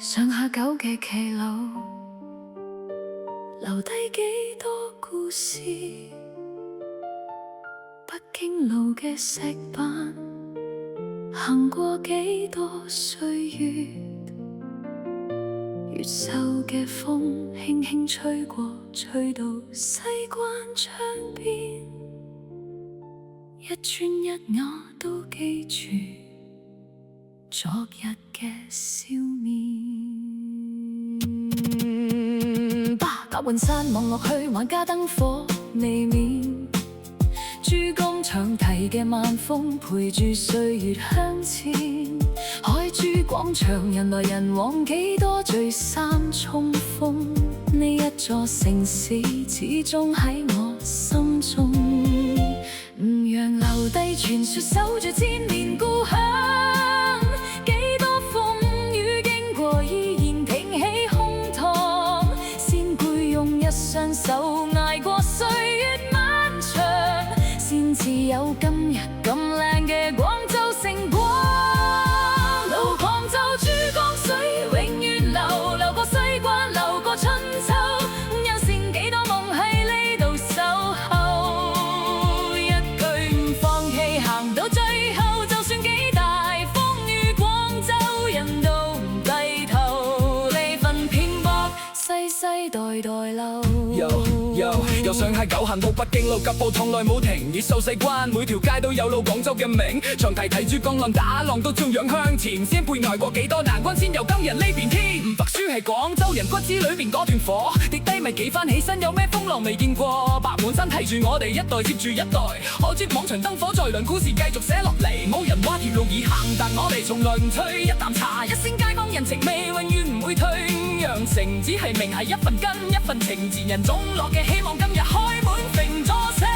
上下九嘅騎樓，留低幾多故事。北京路嘅石板，行過幾多歲月。越秀嘅風輕輕吹過，吹到西關窗邊。一磚一瓦都記住昨日嘅笑面。白雲山望落去，萬家燈火未滅。珠江長堤嘅晚風陪住歲月向前。海珠廣場人來人往，幾多聚散重逢。呢一座城市始終喺我心中。吳陽留低傳說，守住千年故鄉。幾多風雨經過，依然挺起胸膛。先輩用一雙手捱過歲月漫長，先至有今日咁靚嘅廣州城光。路廣州珠江水永遠流，流過西關，流過春秋。有剩幾多夢喺呢度守候，一句唔放棄，行到最後，就算幾大風雨，廣州人都唔低頭。呢份拼搏，世世代代留。由上下九行到北京路，腳步從來冇停。越秀西關，每條街都有老廣州嘅名。長堤睇珠江浪，打浪都照樣向前。先輩捱過幾多難關，先有今日呢片天。唔服輸係廣州人骨子裏邊嗰團火，跌低咪企翻起身，有咩風浪未見過。白滿山提住我哋一代接住一代，海珠廣場燈火在亮，故事繼續寫落嚟。冇人話條路易行，但我哋從來唔退。一啖茶，一聲街坊人情味，永遠唔會退。羊城只係名係一份根，一份情，前人種落嘅希望，今日開滿揈咗聲。